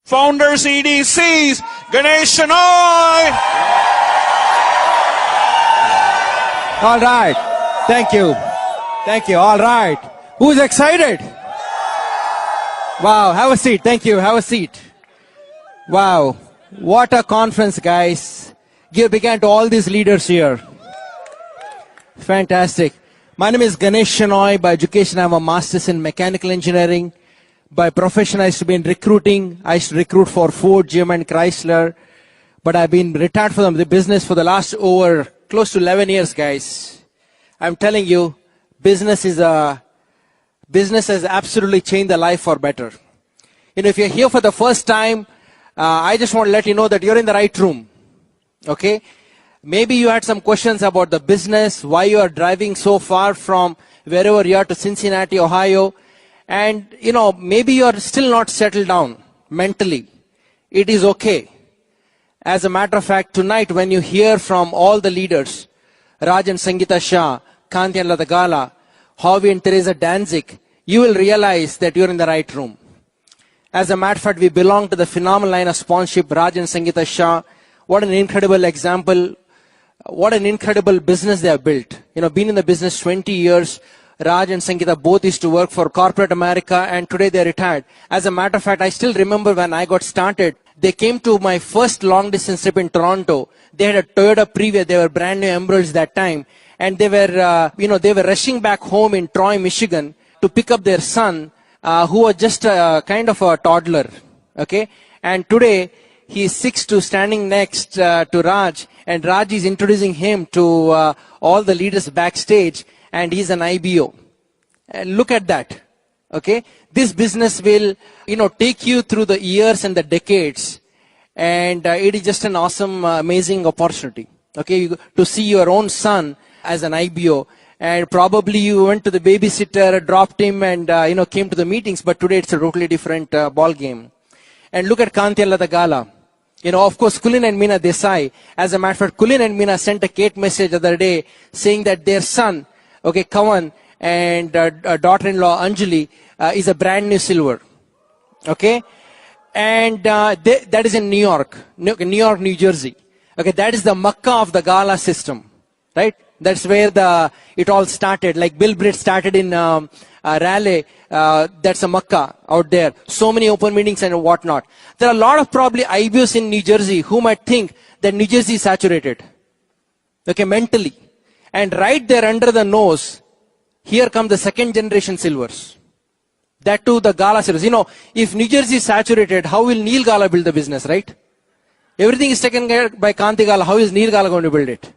Founders EDCs, Ganesh, Shenoy. All right. Thank you. Thank you. All right. Who's excited? Wow. Have a seat. Thank you. Have a seat. Wow. What a conference, guys. Give big hand to all these leaders here. Fantastic. My name is Ganesh Shenoy. By education, I'm a master's in mechanical engineering. By profession, I used to be in recruiting. I used to recruit for Ford, GM, and Chrysler. But I've been retired from the business for the last over close to 11 years, guys. I'm telling you, business has absolutely changed the life for better. You know, if you're here for the first time, I just want to let you know that you're in the right room. Okay? Maybe you had some questions about the business, why you are driving so far from wherever you are to Cincinnati, Ohio. And, you know, maybe you are still not settled down mentally. It is okay. As a matter of fact, tonight when you hear from all the leaders, Raj and Sangeeta Shah, Kanti and Ladagala, Howie and Teresa Danzig, you will realize that you're in the right room. As a matter of fact, we belong to the phenomenal line of sponsorship, Raj and Sangeeta Shah. What an incredible example. What an incredible business they have built. You know, been in the business 20 years. Raj and Sangeeta both used to work for corporate America, and today they're retired. As a matter of fact, I still remember when I got started, they came to my first long distance trip in Toronto. They had a Toyota Previa. They were brand new Emeralds that time. And they were, they were rushing back home in Troy, Michigan to pick up their son, who was just kind of a toddler. Okay. And today he's 6'2", standing next to Raj, and Raj is introducing him to all the leaders backstage, and he's an IBO. And look at that. Okay. This business will, take you through the years and the decades. And it is just an awesome, amazing opportunity. Okay. To see your own son as an IBO. And probably you went to the babysitter, dropped him, and, came to the meetings. But today it's a totally different ball game. And look at Kanti and Ladagala. Of course, Kulin and Meena Desai. As a matter of fact, Kulin and Meena sent a Kate message the other day saying that their son, Kavan, and daughter-in-law Anjali is a brand new silver. Okay? And that is in New York, New Jersey. Okay, that is the Makkah of the Gala system. Right? That's where it all started. Like Bill Britt started in Raleigh. That's a Makkah out there. So many open meetings and whatnot. There are a lot of probably IBOs in New Jersey who might think that New Jersey is saturated. Okay, mentally. And right there under the nose, here come the second generation silvers. That too, the Gala silvers. If New Jersey is saturated, how will Neil Gala build the business, right? Everything is taken care by Kanti Gala. How is Neil Gala going to build it?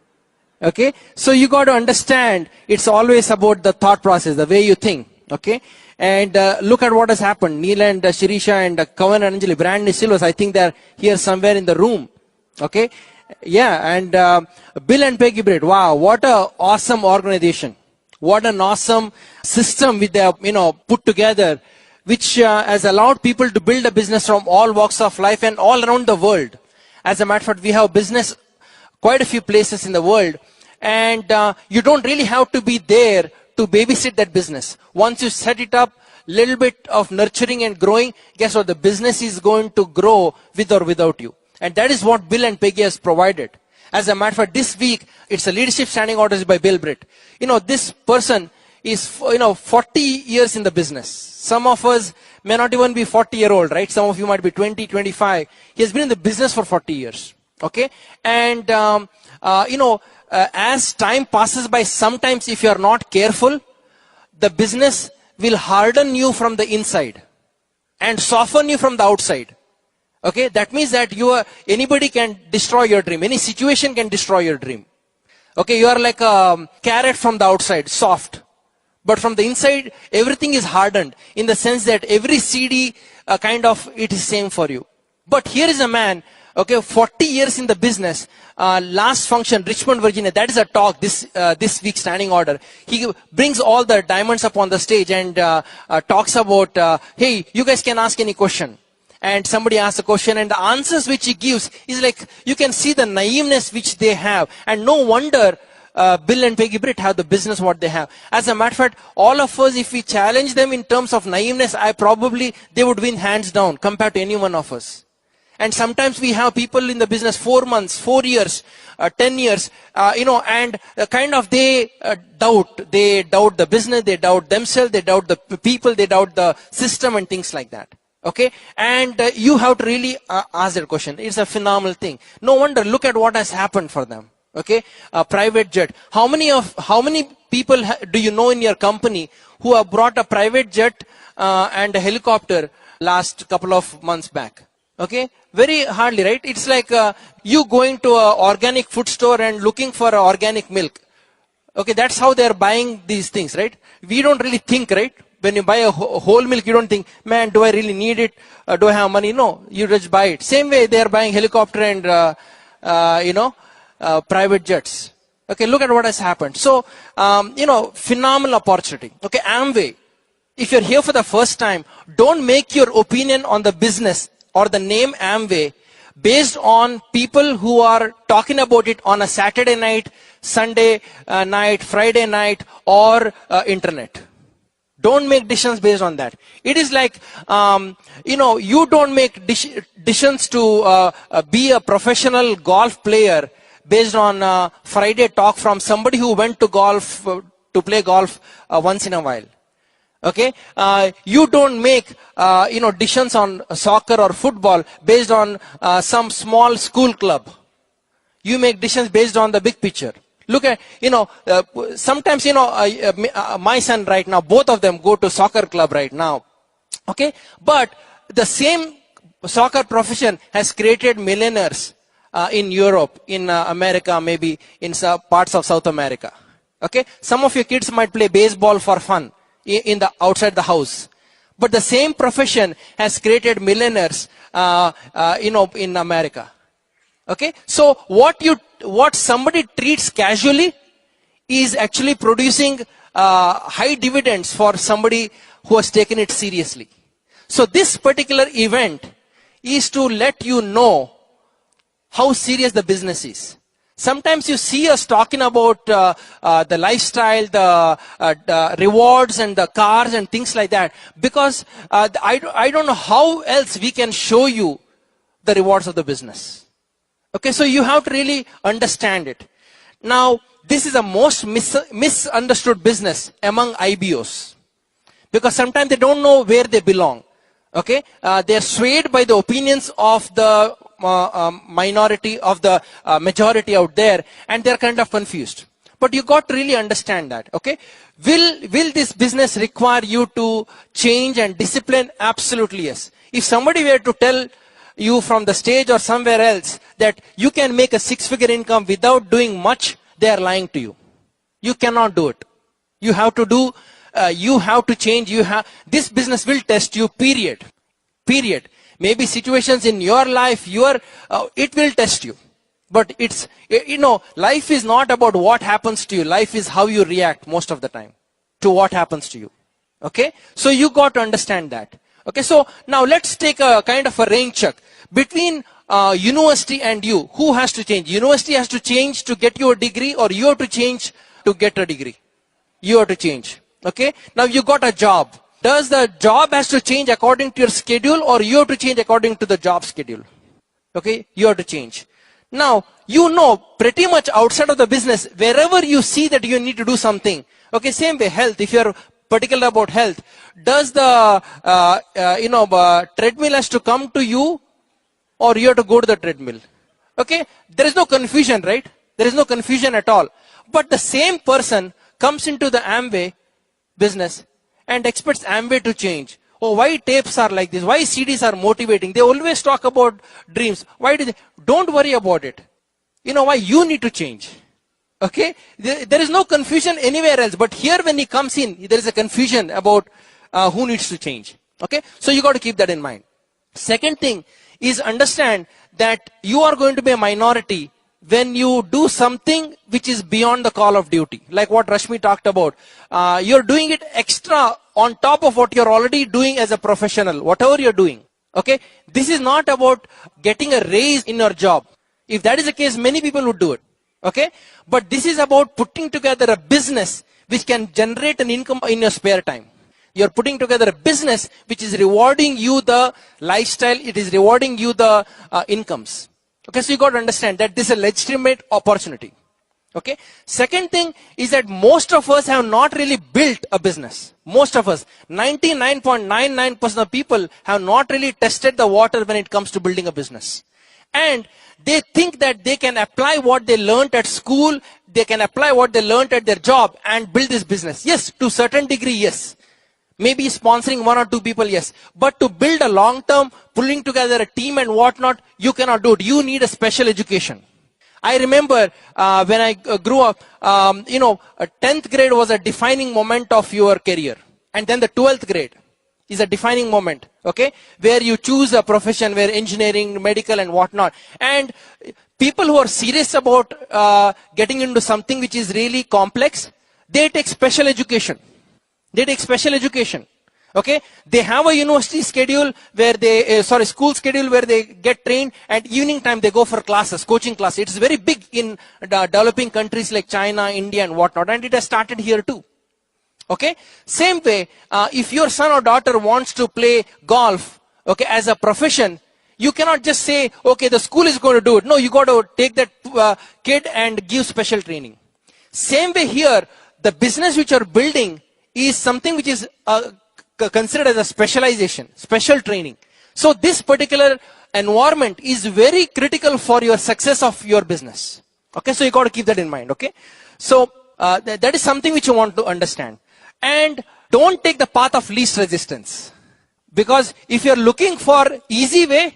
Okay? So you got to understand, it's always about the thought process, the way you think. Okay? And look at what has happened. Neil and Shirisha and Kavan and Anjali, brand new silvers. I think they're here somewhere in the room. Okay? Yeah, and Bill and Peggy Britt, wow, what an awesome organization. What an awesome system with they put together, which has allowed people to build a business from all walks of life and all around the world. As a matter of fact, we have business quite a few places in the world, and you don't really have to be there to babysit that business. Once you set it up, little bit of nurturing and growing, guess what? The business is going to grow with or without you. And that is what Bill and Peggy has provided. As a matter of fact, this week, it's a leadership standing orders by Bill Britt. This person is, 40 years in the business. Some of us may not even be 40-year-old, right? Some of you might be 20, 25. He has been in the business for 40 years. Okay? And, as time passes by, sometimes if you are not careful, the business will harden you from the inside and soften you from the outside. Okay, that means that anybody can destroy your dream. Any situation can destroy your dream. Okay, you are like a carrot from the outside, soft. But from the inside, everything is hardened in the sense that every CD it is same for you. But here is a man, 40 years in the business. Last function, Richmond, Virginia, that is a talk this week's standing order. He brings all the diamonds up on the stage and talks about, hey, you guys can ask any question. And somebody asks a question, and the answers which he gives is like, you can see the naiveness which they have. And no wonder Bill and Peggy Britt have the business what they have. As a matter of fact, all of us, if we challenge them in terms of naiveness, they would win hands down compared to any one of us. And sometimes we have people in the business 4 months, 4 years, 10 years, and they doubt. They doubt the business, they doubt themselves, they doubt the people, they doubt the system and things like that. Okay, and you have to really ask that question. It's a phenomenal thing. No wonder, look at what has happened for them. Okay, a private jet. How many people do you know in your company who have brought a private jet and a helicopter last couple of months back? Okay, very hardly, right? It's like you going to an organic food store and looking for organic milk. Okay, that's how they're buying these things, right? We don't really think, right? When you buy a whole milk, you don't think, man, do I really need it? Do I have money? No, you just buy it. Same way they're buying helicopter and, private jets. Okay, look at what has happened. So, phenomenal opportunity. Okay, Amway. If you're here for the first time, don't make your opinion on the business or the name Amway based on people who are talking about it on a Saturday night, Sunday night, Friday night, or internet. Don't make decisions based on that. It is like, you don't make decisions to be a professional golf player based on Friday talk from somebody who went to golf, to play golf once in a while. Okay, you don't make decisions on soccer or football based on some small school club. You make decisions based on the big picture. Look at, sometimes, my son right now, both of them go to soccer club right now. Okay, but the same soccer profession has created millionaires in Europe, in America, maybe in some parts of South America. Okay, some of your kids might play baseball for fun outside the house, but the same profession has created millionaires, in America. Okay, so what somebody treats casually is actually producing high dividends for somebody who has taken it seriously. So this particular event is to let you know how serious the business is. Sometimes you see us talking about the lifestyle, the rewards and the cars and things like that, because I don't know how else we can show you the rewards of the business. Okay, so you have to really understand it. Now, this is the most misunderstood business among IBOs, because sometimes they don't know where they belong. Okay, they're swayed by the opinions of the minority, of the majority out there, and they're kind of confused. But you got to really understand that. Okay, will this business require you to change and discipline? Absolutely yes. If somebody were to tell you from the stage or somewhere else that you can make a 6-figure income without doing much, they are lying to you. You cannot do it. You have to do, you have to change. This business will test you, period. Maybe situations in your life, it will test you. But it's, life is not about what happens to you. Life is how you react most of the time to what happens to you. Okay, so you got to understand that. Okay, so now let's take a kind of a rain check between university and you. Who has to change? University has to change to get you a degree, or you have to change to get a degree? You have to change. Okay, now you got a job. Does the job has to change according to your schedule, or you have to change according to the job schedule? Okay, you have to change. Now, pretty much outside of the business, wherever you see that you need to do something. Okay, same way, health. If you're particular about health, does the treadmill has to come to you, or you have to go to the treadmill? Okay, there is no confusion, right? There is no confusion at all. But the same person comes into the Amway business and expects Amway to change. Oh, why tapes are like this? Why CDs are motivating? They always talk about dreams. Why do they? Don't worry about it. You know why? You need to change. Okay, there is no confusion anywhere else, but here when he comes in, there is a confusion about who needs to change. Okay, so you got to keep that in mind. Second thing is understand that you are going to be a minority when you do something which is beyond the call of duty, like what Rashmi talked about. You're doing it extra on top of what you're already doing as a professional, whatever you're doing. Okay, this is not about getting a raise in your job. If that is the case, many people would do it. Okay. But this is about putting together a business which can generate an income in your spare time. You're putting together a business which is rewarding you the lifestyle. It is rewarding you the incomes. Okay. So you got to understand that this is a legitimate opportunity. Okay. Second thing is that most of us have not really built a business. Most of us, 99.99% of people have not really tested the water when it comes to building a business. And they think that they can apply what they learned at school, they can apply what they learned at their job and build this business. Yes, to a certain degree, yes. Maybe sponsoring one or two people, yes. But to build a long-term, pulling together a team and whatnot, you cannot do it. You need a special education. I remember when I grew up, 10th grade was a defining moment of your career. And then the 12th grade is a defining moment, okay, where you choose a profession, where engineering, medical and whatnot. And people who are serious about getting into something which is really complex, they take special education. They take special education. Okay, they have a university schedule where they, school schedule where they get trained, and evening time they go for classes, coaching classes. It's very big in developing countries like China, India and whatnot, and it has started here too. Okay, same way, if your son or daughter wants to play golf, okay, as a profession, you cannot just say, okay, the school is going to do it. No, you got to take that kid and give special training. Same way here, the business which you're building is something which is considered as a specialization, special training. So this particular environment is very critical for your success of your business. Okay, so you got to keep that in mind. Okay, so that is something which you want to understand. And don't take the path of least resistance, because if you're looking for easy way,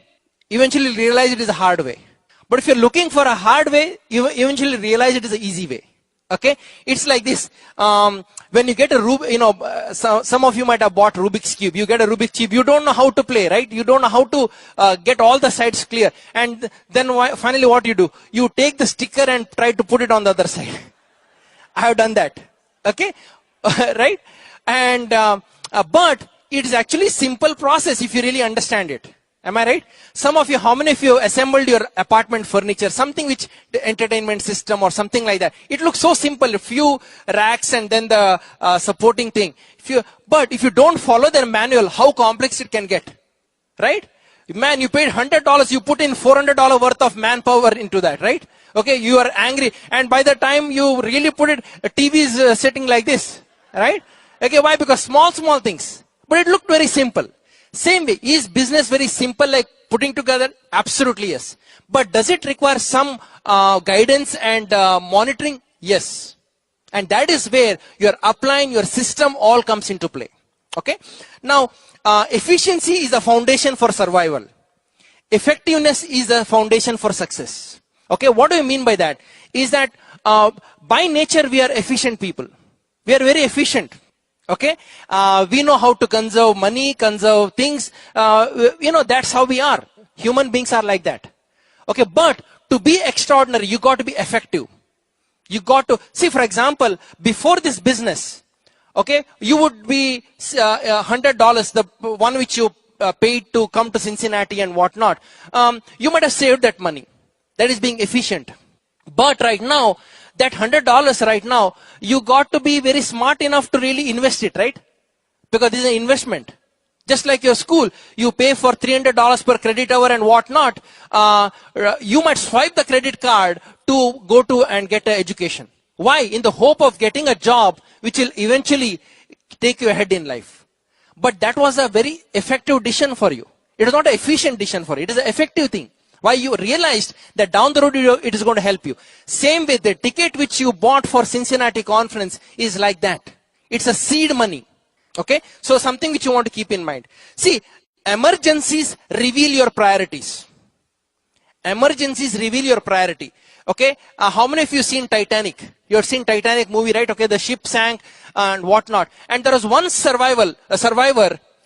eventually you realize it is a hard way. But if you're looking for a hard way, you eventually realize it is an easy way. Okay, it's like this. When you get a some of you might have bought Rubik's Cube. You get a Rubik's Cube. You don't know how to play, right? You don't know how to get all the sides clear. And then finally what you do? You take the sticker and try to put it on the other side. I have done that. Okay, right? And but it is actually simple process if you really understand it. Am I right? Some of you, how many of you assembled your apartment furniture, something which the entertainment system or something like that? It looks so simple, a few racks and then the supporting thing. But if you don't follow their manual, how complex it can get, right? Man, you paid $100, you put in $400 worth of manpower into that, right? Okay, you are angry, and by the time you really put it, a TV is sitting like this, right? Okay, why? Because small things, but it looked very simple. Same way, is business very simple like putting together? Absolutely yes. But does it require some guidance and monitoring? Yes. And that is where your upline, your system all comes into play. Okay. Now, efficiency is the foundation for survival. Effectiveness is the foundation for success. Okay. What do I mean by that? Is that by nature we are efficient people. We are very efficient. Okay, we know how to conserve money, conserve things. That's how we are. Human beings are like that. Okay, but to be extraordinary, you got to be effective. You got to see, for example, before this business, okay, you would be $100, the one which you paid to come to Cincinnati and whatnot. You might have saved that money. That is being efficient. But right now, that $100 right now, you got to be very smart enough to really invest it, right? Because this is an investment. Just like your school, you pay for $300 per credit hour and whatnot. You might swipe the credit card to go to and get an education. Why? In the hope of getting a job which will eventually take you ahead in life. But that was a very effective decision for you. It is not an efficient decision for you. It is an effective thing. Why? You realized that down the road it is going to help you. Same way, the ticket which you bought for Cincinnati conference is like that. It's a seed money. Okay. So something which you want to keep in mind. See, emergencies reveal your priorities. Emergencies reveal your priority. Okay. How many of you seen Titanic? You have seen Titanic movie, right? Okay. The ship sank and whatnot. And there was one survivor.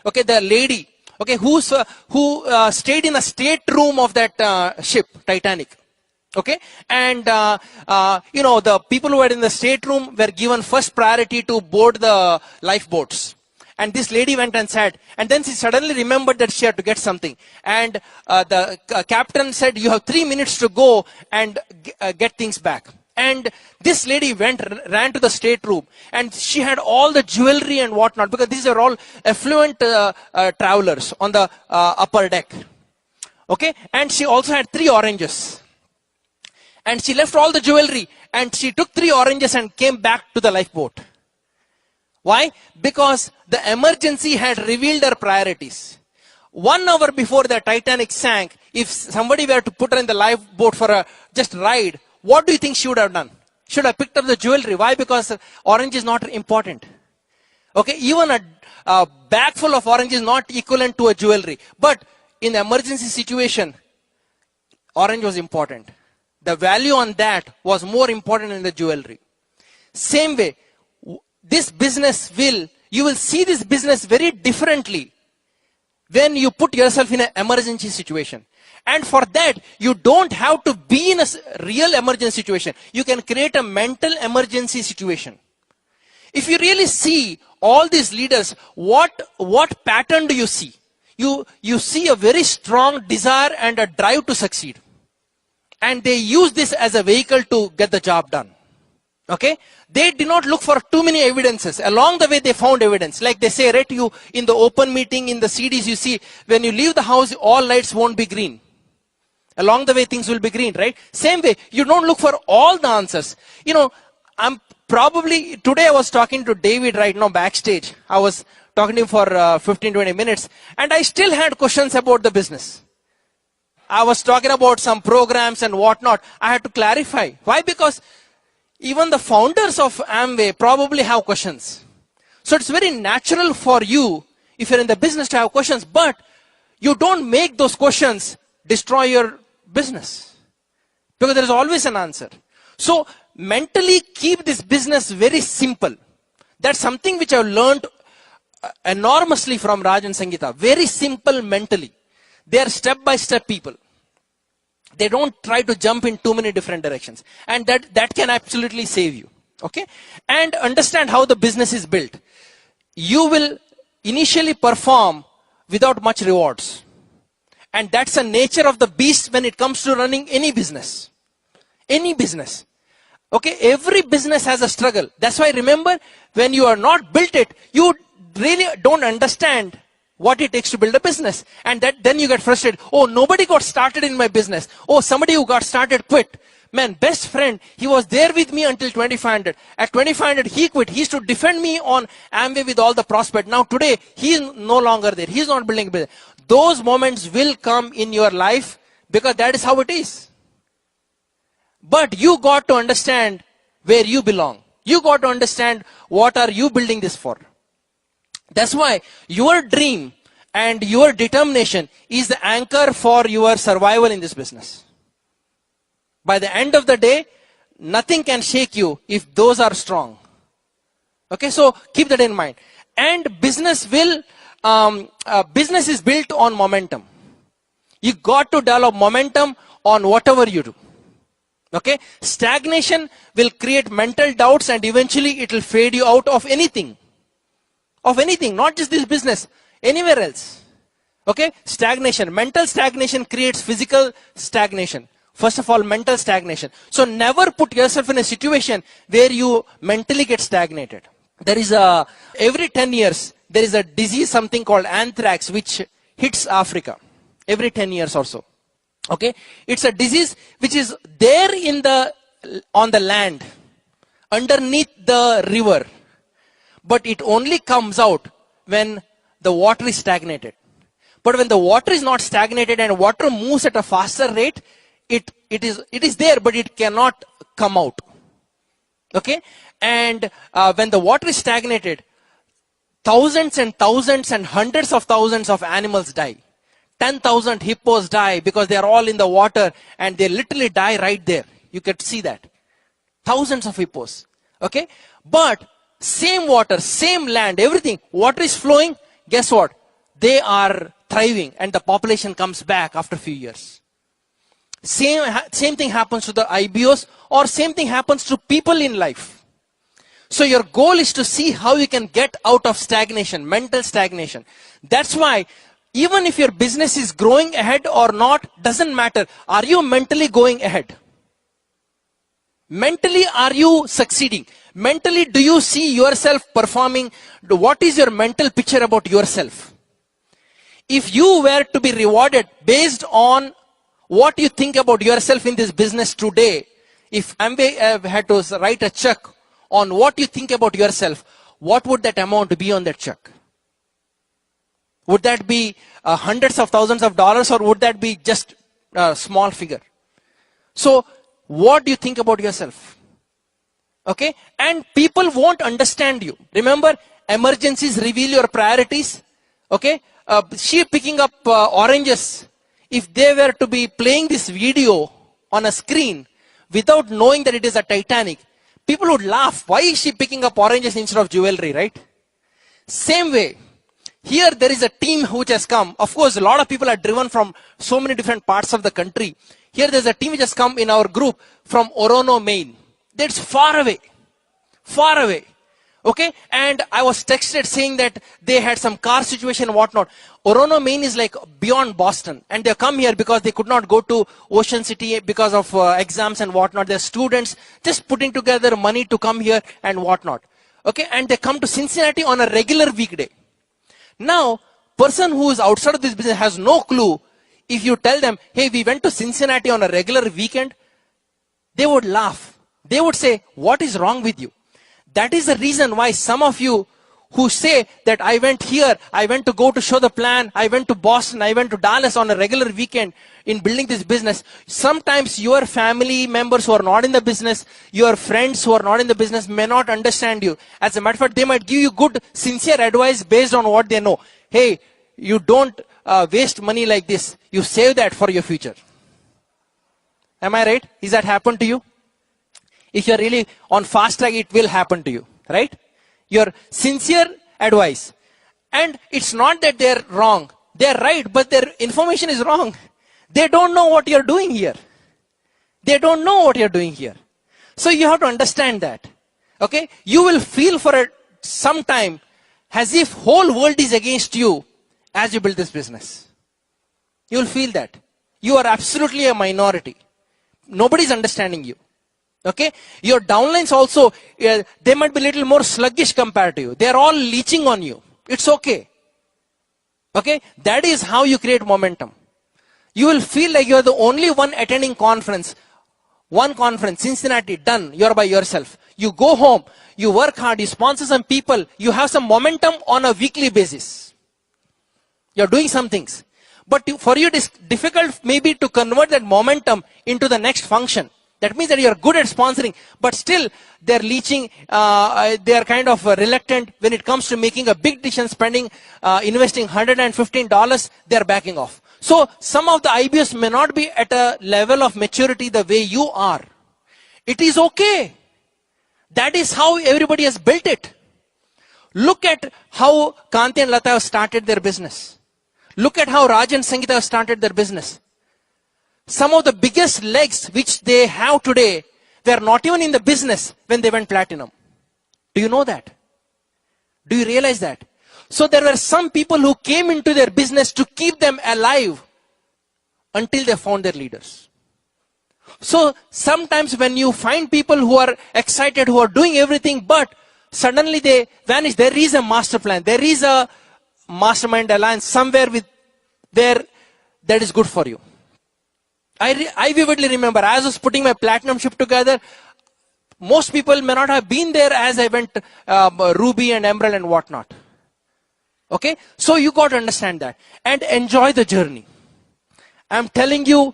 Okay. The lady. Okay, who stayed in a stateroom of that ship, Titanic. Okay, and the people who were in the stateroom were given first priority to board the lifeboats. And this lady went and sat, and then she suddenly remembered that she had to get something. And the captain said, "You have 3 minutes to go and get things back." And this lady ran to the stateroom, and she had all the jewelry and whatnot, because these are all affluent travelers on the upper deck. Okay, and she also had 3 oranges. And she left all the jewelry, and she took 3 oranges and came back to the lifeboat. Why? Because the emergency had revealed her priorities. 1 hour before the Titanic sank, if somebody were to put her in the lifeboat for a just ride, what do you think she would have done? Should have picked up the jewelry. Why? Because orange is not important. Okay, even a bag full of orange is not equivalent to a jewelry. But in the emergency situation, orange was important. The value on that was more important than the jewelry. Same way, this business you will see this business very differently when you put yourself in an emergency situation. And for that, you don't have to be in a real emergency situation. You can create a mental emergency situation. If you really see all these leaders, what pattern do you see? You see a very strong desire and a drive to succeed. And they use this as a vehicle to get the job done. Okay? They did not look for too many evidences. Along the way, they found evidence. Like they say, right, you in the open meeting, in the CDs, you see, when you leave the house, all lights won't be green. Along the way, things will be green, right? Same way, you don't look for all the answers. You know, today I was talking to David right now backstage. I was talking to him for 15-20 minutes, and I still had questions about the business. I was talking about some programs and whatnot. I had to clarify. Why? Because even the founders of Amway probably have questions. So it's very natural for you, if you're in the business, to have questions, but you don't make those questions destroy your business. Because there is always an answer. So mentally keep this business very simple. That's something which I've learned enormously from Raj and Sangeeta. Very simple mentally. They are step-by-step people. They don't try to jump in too many different directions. And that can absolutely save you. Okay? And understand how the business is built. You will initially perform without much rewards. And that's the nature of the beast when it comes to running any business. Any business. Okay? Every business has a struggle. That's why remember, when you are not built it, you really don't understand what it takes to build a business. And then you get frustrated. Oh, nobody got started in my business. Oh, somebody who got started quit. Man, best friend, he was there with me until 2500. At 2500, he quit. He used to defend me on Amway with all the prospect. Now today, he is no longer there. He is not building a business. Those moments will come in your life because that is how it is. But you got to understand where you belong. You got to understand what are you building this for. That's why your dream and your determination is the anchor for your survival in this business. By the end of the day, nothing can shake you if those are strong. Okay, so keep that in mind. And business is built on momentum. You got to develop momentum on whatever you do. Okay, stagnation will create mental doubts and eventually it will fade you out of anything. Of anything, not just this business, anywhere else. Okay, stagnation. Mental stagnation creates physical stagnation. First of all, mental stagnation. So never put yourself in a situation where you mentally get stagnated. There is every 10 years, there is a disease, something called anthrax, which hits Africa. Every 10 years or so. Okay, it's a disease which is there on the land, underneath the river. But it only comes out when the water is stagnated. But when the water is not stagnated and water moves at a faster rate, it is there, but it cannot come out. Okay? And when the water is stagnated, thousands and thousands and hundreds of thousands of animals die. 10,000 hippos die because they are all in the water and they literally die right there. You can see that. Thousands of hippos. Okay? But same water, same land, everything. Water is flowing. Guess what? They are thriving and the population comes back after a few years. Same thing happens to the IBOs or same thing happens to people in life. So your goal is to see how you can get out of stagnation, mental stagnation. That's why even if your business is growing ahead or not, doesn't matter. Are you mentally going ahead? Mentally, are you succeeding? Mentally, do you see yourself performing? What is your mental picture about yourself? If you were to be rewarded based on what you think about yourself in this business today, if Amway had to write a check on what you think about yourself, what would that amount be on that check? Would that be hundreds of thousands of dollars, or would that be just a small figure? So, what do you think about yourself? Okay, and people won't understand you. Remember, emergencies reveal your priorities. Okay, she picking up oranges. If they were to be playing this video on a screen without knowing that it is a Titanic, people would laugh. Why is she picking up oranges instead of jewelry, right? Same way, here there is a team which has come. Of course, a lot of people are driven from so many different parts of the country. Here there's a team which has come in our group from Orono, Maine. That's far away. Far away. Okay, and I was texted saying that they had some car situation and whatnot. Orono, Maine is like beyond Boston, and they come here because they could not go to Ocean City because of exams and whatnot. They're students just putting together money to come here and whatnot. Okay, and they come to Cincinnati on a regular weekday. Now, person who is outside of this business has no clue. If you tell them, hey, we went to Cincinnati on a regular weekend, they would laugh. They would say, what is wrong with you? That is the reason why some of you who say that I went here, I went to go to show the plan, I went to Boston, I went to Dallas on a regular weekend in building this business. Sometimes your family members who are not in the business, your friends who are not in the business may not understand you. As a matter of fact, they might give you good, sincere advice based on what they know. Hey, you don't waste money like this. You save that for your future. Am I right? Is that happened to you? If you're really on fast track, it will happen to you, right? Your sincere advice. And it's not that they're wrong. They're right, but their information is wrong. They don't know what you're doing here. They don't know what you're doing here. So you have to understand that. Okay? You will feel for some time as if whole world is against you as you build this business. You will feel that. You are absolutely a minority. Nobody's understanding you. Okay, your downlines also, they might be a little more sluggish compared to you. They are all leeching on you. It's okay. Okay, that is how you create momentum. You will feel like you are the only one attending conference. One conference, Cincinnati, done. You are by yourself. You go home, you work hard, you sponsor some people, you have some momentum on a weekly basis. You are doing some things. But for you, it is difficult maybe to convert that momentum into the next function. That means that you are good at sponsoring, but still they're leeching, they are kind of reluctant when it comes to making a big decision, spending, investing $115, they're backing off. So some of the IBS may not be at a level of maturity the way you are. It is okay. That is how everybody has built it. Look at how Kanti and Lata have started their business. Look at how Raj and Sangeeta have started their business. Some of the biggest legs which they have today, they are not even in the business when they went platinum. Do you know that? Do you realize that? So there were some people who came into their business to keep them alive until they found their leaders. So sometimes when you find people who are excited, who are doing everything, but suddenly they vanish, there is a master plan. There is a mastermind alliance somewhere there that is good for you. I vividly remember, as I was putting my platinum ship together, most people may not have been there as I went Ruby and Emerald and whatnot. Okay, so you got to understand that and enjoy the journey. I'm telling you,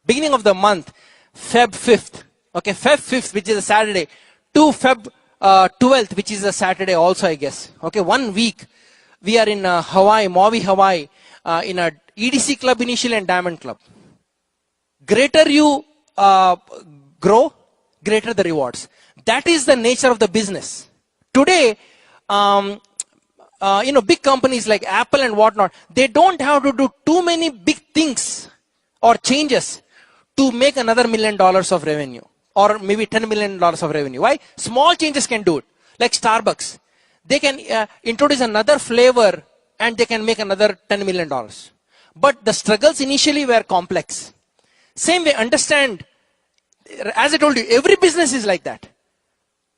beginning of the month, Feb 5th, okay, Feb 5th, which is a Saturday, to Feb 12th, which is a Saturday also, I guess. Okay, 1 week, we are in Hawaii, Maui, Hawaii, in a EDC club initially and Diamond Club. Greater you grow, greater the rewards. That is the nature of the business. Today, big companies like Apple and whatnot, they don't have to do too many big things or changes to make another $1 million of revenue or maybe $10 million of revenue. Why? Small changes can do it. Like Starbucks, they can introduce another flavor and they can make another $10 million. But the struggles initially were complex. Same way, understand, As I told you, every business is like that.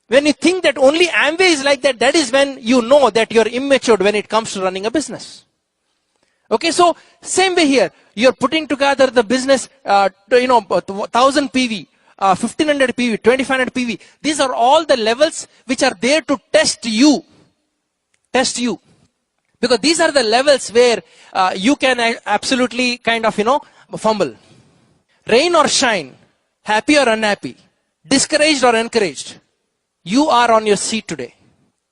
When you think that only Amway is like that, that is when you know that you're immature when it comes to running a business. Okay, so same way here, you're putting together the business, 1000 PV, 1500 PV, 2500 PV. These are all the levels which are there to test you. Test you. Because these are the levels where you can absolutely kind of, fumble. Rain or shine, happy or unhappy, discouraged or encouraged, you are on your seat today.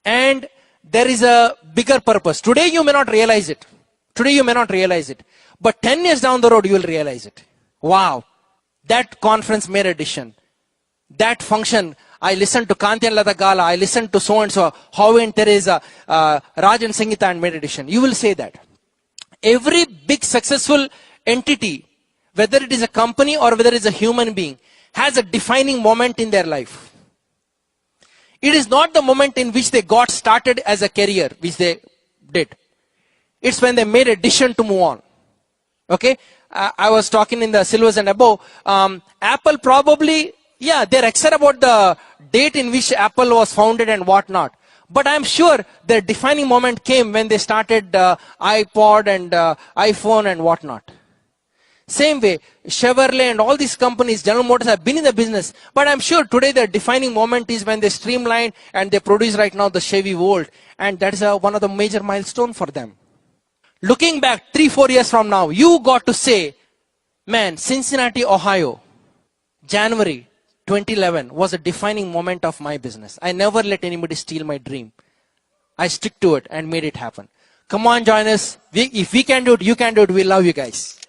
And there is a bigger purpose. Today you may not realize it. Today you may not realize it. But 10 years down the road, you will realize it. Wow. That conference made a decision. That function, I listened to Kanti and Lata Gala, I listened to so-and-so, Howie and Teresa, Raj and Sangita and made a decision. You will say that. Every big successful entity, whether it is a company or whether it is a human being, has a defining moment in their life. It is not the moment in which they got started as a career, which they did. It's when they made a decision to move on. Okay? I was talking in the silvers and above. Apple probably, they're excited about the date in which Apple was founded and whatnot. But I'm sure their defining moment came when they started iPod and iPhone and whatnot. Same way, Chevrolet and all these companies, General Motors, have been in the business. But I'm sure today their defining moment is when they streamline and they produce right now the Chevy Volt. And that is one of the major milestones for them. Looking back 3-4 years from now, you got to say, man, Cincinnati, Ohio, January 2011 was a defining moment of my business. I never let anybody steal my dream. I stick to it and made it happen. Come on, join us. If we can do it, you can do it. We love you guys.